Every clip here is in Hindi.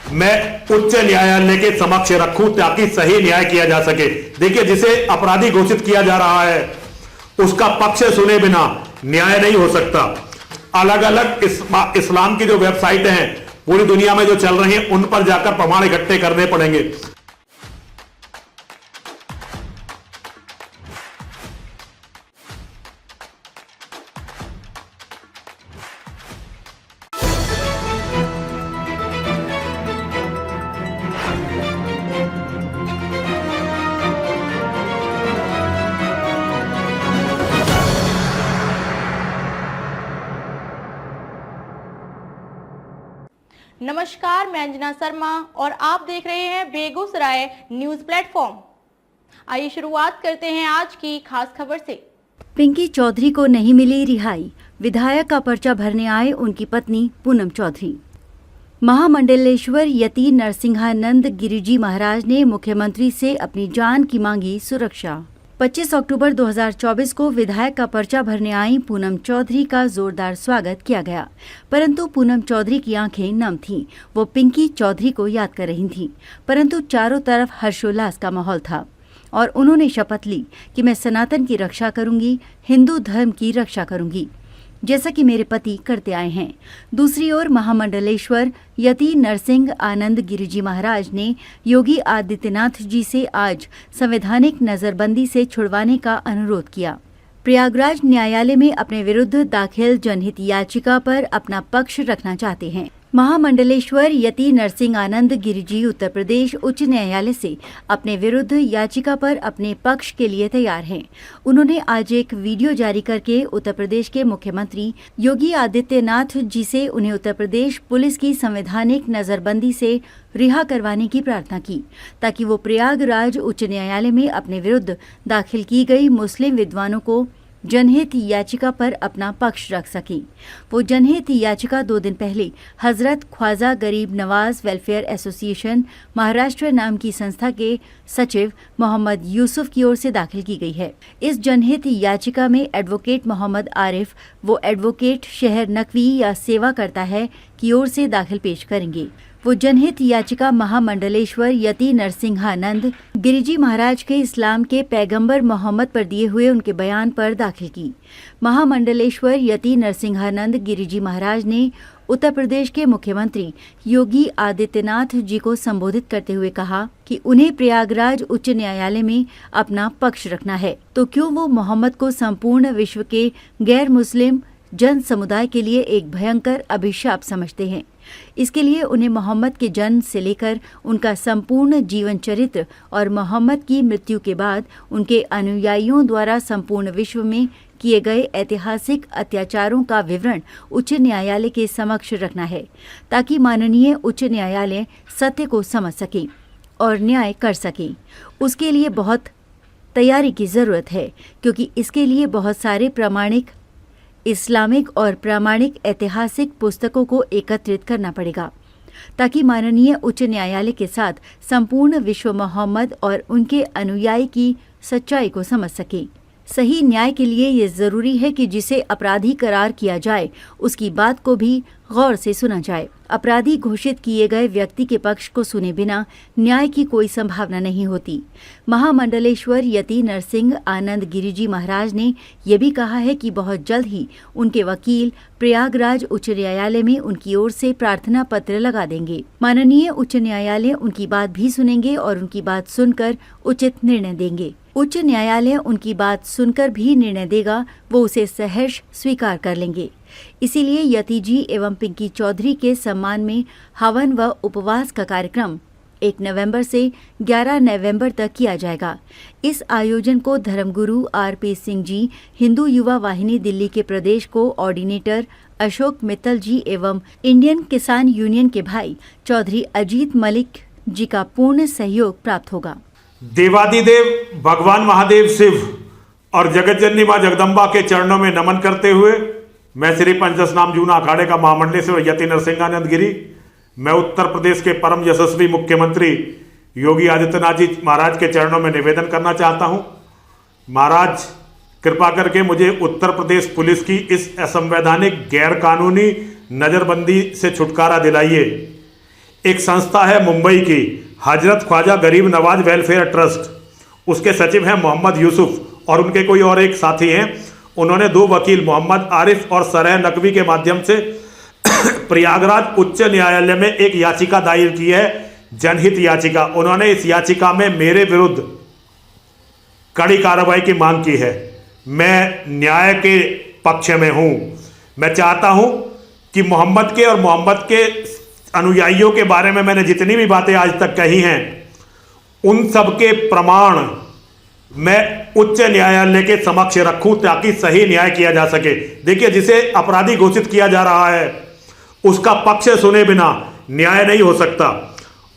मैं उच्च न्यायालय के समक्ष रखूं ताकि सही न्याय किया जा सके। देखिए, जिसे अपराधी घोषित किया जा रहा है उसका पक्ष सुने बिना न्याय नहीं हो सकता। अलग अलग इस्लाम की जो वेबसाइटें हैं पूरी दुनिया में जो चल रही हैं उन पर जाकर प्रमाण इकट्ठे करने पड़ेंगे। नमस्कार, मैं अंजना शर्मा और आप देख रहे हैं बेगूसराय न्यूज प्लेटफॉर्म। आइए शुरुआत करते हैं आज की खास खबर से। पिंकी चौधरी को नहीं मिली रिहाई, विधायक का पर्चा भरने आए उनकी पत्नी पूनम चौधरी। महामंडलेश्वर यति नरसिंहानंद गिरिजी महाराज ने मुख्यमंत्री से अपनी जान की मांगी सुरक्षा। 25 अक्टूबर 2024 को विधायक का पर्चा भरने आई पूनम चौधरी का जोरदार स्वागत किया गया, परंतु पूनम चौधरी की आंखें नम थीं। वो पिंकी चौधरी को याद कर रही थीं, परंतु चारों तरफ हर्षोल्लास का माहौल था और उन्होंने शपथ ली कि मैं सनातन की रक्षा करूंगी, हिंदू धर्म की रक्षा करूंगी, जैसा कि मेरे पति करते आए हैं। दूसरी ओर महामंडलेश्वर यति नरसिंह आनंद गिरिजी महाराज ने योगी आदित्यनाथ जी से आज संवैधानिक नजरबंदी से छुड़वाने का अनुरोध किया। प्रयागराज न्यायालय में अपने विरुद्ध दाखिल जनहित याचिका पर अपना पक्ष रखना चाहते हैं। महामंडलेश्वर यति नरसिंह आनंद गिरिजी उत्तर प्रदेश उच्च न्यायालय से अपने विरुद्ध याचिका पर अपने पक्ष के लिए तैयार हैं। उन्होंने आज एक वीडियो जारी करके उत्तर प्रदेश के मुख्यमंत्री योगी आदित्यनाथ जी से उन्हें उत्तर प्रदेश पुलिस की संवैधानिक नजरबंदी से रिहा करवाने की प्रार्थना की, ताकि वो प्रयागराज उच्च न्यायालय में अपने विरुद्ध दाखिल की गई मुस्लिम विद्वानों को जनहित याचिका पर अपना पक्ष रख सके। वो जनहित याचिका 2 दिन पहले हजरत ख्वाजा गरीब नवाज वेलफेयर एसोसिएशन महाराष्ट्र नाम की संस्था के सचिव मोहम्मद यूसुफ की ओर से दाखिल की गई है। इस जनहित याचिका में एडवोकेट मोहम्मद आरिफ, वो एडवोकेट शहर नकवी या सेवा करता है, की ओर से दाखिल पेश करेंगे। वो जनहित याचिका महामंडलेश्वर यति नरसिंहानंद गिरिजी महाराज के इस्लाम के पैगंबर मोहम्मद पर दिए हुए उनके बयान पर दाखिल की। महामंडलेश्वर यति नरसिंहानंद गिरिजी महाराज ने उत्तर प्रदेश के मुख्यमंत्री योगी आदित्यनाथ जी को संबोधित करते हुए कहा कि उन्हें प्रयागराज उच्च न्यायालय में अपना पक्ष रखना है, तो क्यों वो मोहम्मद को संपूर्ण विश्व के गैर मुस्लिम जन समुदाय के लिए एक भयंकर अभिशाप समझते हैं। इसके लिए उन्हें मोहम्मद के जन्म से लेकर उनका संपूर्ण जीवन चरित्र और मोहम्मद की मृत्यु के बाद उनके अनुयायियों द्वारा संपूर्ण विश्व में किए गए ऐतिहासिक अत्याचारों का विवरण उच्च न्यायालय के समक्ष रखना है, ताकि माननीय उच्च न्यायालय सत्य को समझ सके और न्याय कर सके। उसके लिए बहुत तैयारी की जरूरत है, क्योंकि इसके लिए बहुत सारे प्रामाणिक इस्लामिक और प्रामाणिक ऐतिहासिक पुस्तकों को एकत्रित करना पड़ेगा, ताकि माननीय उच्च न्यायालय के साथ संपूर्ण विश्व मोहम्मद और उनके अनुयायी की सच्चाई को समझ सके। सही न्याय के लिए ये जरूरी है कि जिसे अपराधी करार किया जाए उसकी बात को भी गौर से सुना जाए। अपराधी घोषित किए गए व्यक्ति के पक्ष को सुने बिना न्याय की कोई संभावना नहीं होती। महामंडलेश्वर यति नरसिंह आनंद गिरिजी महाराज ने यह भी कहा है कि बहुत जल्द ही उनके वकील प्रयागराज उच्च न्यायालय में उनकी ओर से प्रार्थना पत्र लगा देंगे। माननीय उच्च न्यायालय उनकी बात भी सुनेंगे और उनकी बात सुनकर उचित निर्णय देंगे। उच्च न्यायालय उनकी बात सुनकर भी निर्णय देगा, वो उसे सहर्ष स्वीकार कर लेंगे। इसीलिए यति जी एवं पिंकी चौधरी के सम्मान में हवन व उपवास का कार्यक्रम 1 नवंबर से 11 नवंबर तक किया जाएगा। इस आयोजन को धर्मगुरु RP सिंह जी, हिंदू युवा वाहिनी दिल्ली के प्रदेश कोऑर्डिनेटर अशोक मित्तल जी एवं इंडियन किसान यूनियन के भाई चौधरी अजीत मलिक जी का पूर्ण सहयोग प्राप्त होगा। देवादिदेव भगवान महादेव शिव और जगत जननी मां जगदम्बा के चरणों में नमन करते हुए मैं श्री पंचदशनाम जूना अखाड़े का महामंडलेश्वर यति नरसिंहानंद गिरी, मैं उत्तर प्रदेश के परम यशस्वी मुख्यमंत्री योगी आदित्यनाथ जी महाराज के चरणों में निवेदन करना चाहता हूं। महाराज कृपा करके मुझे उत्तर प्रदेश पुलिस की इस असंवैधानिक गैर कानूनी नजरबंदी से छुटकारा दिलाइए। एक संस्था है मुंबई की, हजरत ख्वाजा गरीब नवाज वेलफेयर ट्रस्ट, उसके सचिव हैं मोहम्मद यूसुफ और उनके कोई और एक साथी हैं। उन्होंने 2 वकील मोहम्मद आरिफ और सरह नकवी के माध्यम से प्रयागराज उच्च न्यायालय में एक याचिका दायर की है, जनहित याचिका। उन्होंने इस याचिका में मेरे विरुद्ध कड़ी कार्रवाई की मांग की है। मैं न्याय के पक्ष में हूं। मैं चाहता हूं कि मोहम्मद के और मोहम्मद के अनुयायियों के बारे में मैंने जितनी भी बातें आज तक कही हैं, उन सब के प्रमाण मैं उच्च न्यायालय के समक्ष रखूं ताकि सही न्याय किया जा सके। देखिए, जिसे अपराधी घोषित किया जा रहा है उसका पक्ष सुने बिना न्याय नहीं हो सकता,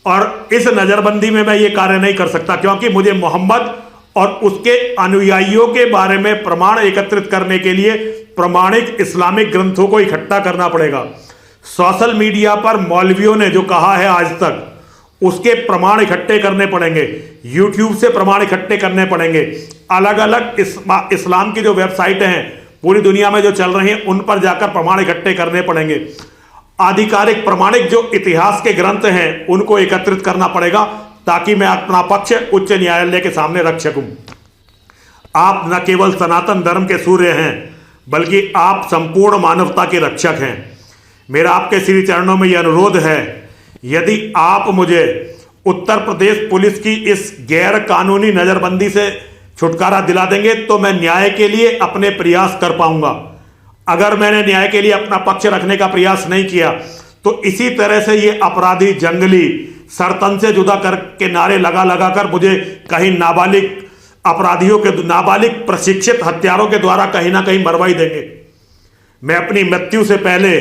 और इस नज़रबंदी में मैं ये कार्य नहीं कर सकता, क्योंकि मुझे मोहम्मद और उसके अनुयायियों के बारे में प्रमाण एकत्रित करने के लिए प्रमाणिक इस्लामिक ग्रंथों को इकट्ठा करना पड़ेगा। सोशल मीडिया पर मौलवियों ने जो कहा है आज तक, उसके प्रमाण इकट्ठे करने पड़ेंगे। यूट्यूब से प्रमाण इकट्ठे करने पड़ेंगे। अलग अलग इस्लाम की जो वेबसाइटें हैं पूरी दुनिया में जो चल रही हैं, उन पर जाकर प्रमाण इकट्ठे करने पड़ेंगे। आधिकारिक प्रमाणिक जो इतिहास के ग्रंथ हैं उनको एकत्रित करना पड़ेगा ताकि मैं अपना पक्ष उच्च न्यायालय के सामने रख सकूं। आप न केवल सनातन धर्म के सूर्य हैं, बल्कि आप संपूर्ण मानवता के रक्षक हैं। मेरा आपके श्री चरणों में यह अनुरोध है, यदि आप मुझे उत्तर प्रदेश पुलिस की इस गैर कानूनी नज़रबंदी से छुटकारा दिला देंगे तो मैं न्याय के लिए अपने प्रयास कर पाऊंगा। अगर मैंने न्याय के लिए अपना पक्ष रखने का प्रयास नहीं किया तो इसी तरह से ये अपराधी जंगली सरतन से जुदा करके नारे लगा लगा कर मुझे कहीं नाबालिग अपराधियों के, नाबालिग प्रशिक्षित हत्यारों के द्वारा कहीं ना कहीं मरवाई देंगे। मैं अपनी मृत्यु से पहले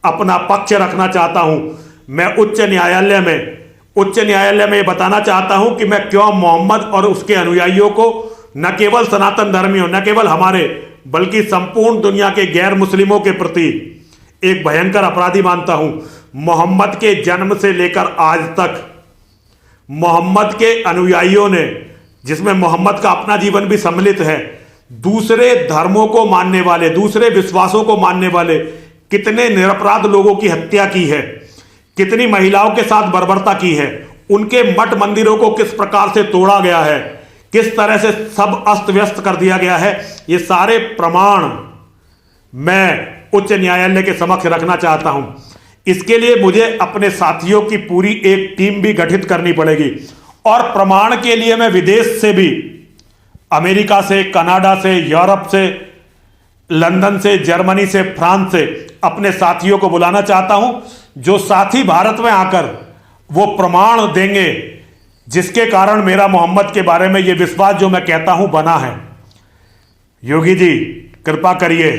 अपना पक्ष रखना चाहता हूं। मैं उच्च न्यायालय में ये बताना चाहता हूं कि मैं क्यों मोहम्मद और उसके अनुयायियों को न केवल सनातन धर्मियों, न केवल हमारे, बल्कि संपूर्ण दुनिया के गैर मुस्लिमों के प्रति एक भयंकर अपराधी मानता हूं। मोहम्मद के जन्म से लेकर आज तक मोहम्मद के अनुयायियों ने, जिसमें मोहम्मद का अपना जीवन भी सम्मिलित है, दूसरे धर्मों को मानने वाले, दूसरे विश्वासों को मानने वाले कितने निरपराध लोगों की हत्या की है, कितनी महिलाओं के साथ बर्बरता की है, उनके मठ मंदिरों को किस प्रकार से तोड़ा गया है, किस तरह से सब अस्त व्यस्त कर दिया गया है, ये सारे प्रमाण मैं उच्च न्यायालय के समक्ष रखना चाहता हूं। इसके लिए मुझे अपने साथियों की पूरी एक टीम भी गठित करनी पड़ेगी, और प्रमाण के लिए मैं विदेश से भी, अमेरिका से, कनाडा से, यूरोप से, लंदन से, जर्मनी से, फ्रांस से अपने साथियों को बुलाना चाहता हूं, जो साथी भारत में आकर वो प्रमाण देंगे जिसके कारण मेरा मोहम्मद के बारे में ये विश्वास जो मैं कहता हूं बना है। योगी जी, कृपा करिए,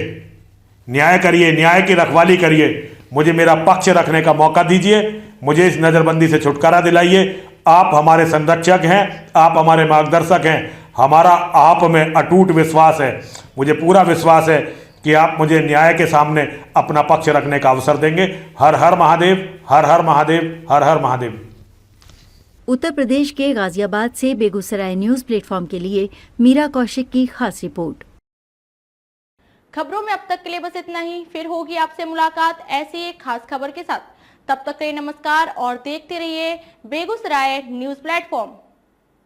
न्याय करिए, न्याय की रखवाली करिए, मुझे मेरा पक्ष रखने का मौका दीजिए, मुझे इस नज़रबंदी से छुटकारा दिलाइए। आप हमारे संरक्षक हैं, आप हमारे मार्गदर्शक हैं, हमारा आप में अटूट विश्वास है। मुझे पूरा विश्वास है कि आप मुझे न्याय के सामने अपना पक्ष रखने का अवसर देंगे। हर हर महादेव, हर हर महादेव, हर हर महादेव। उत्तर प्रदेश के गाजियाबाद से बेगूसराय न्यूज़ प्लेटफॉर्म के लिए मीरा कौशिक की खास रिपोर्ट। खबरों में अब तक के लिए बस इतना ही। फिर होगी आपसे मुलाकात ऐसी एक खास खबर के साथ। तब तक के लिए नमस्कार और देखते रहिए बेगूसराय न्यूज़ प्लेटफॉर्म।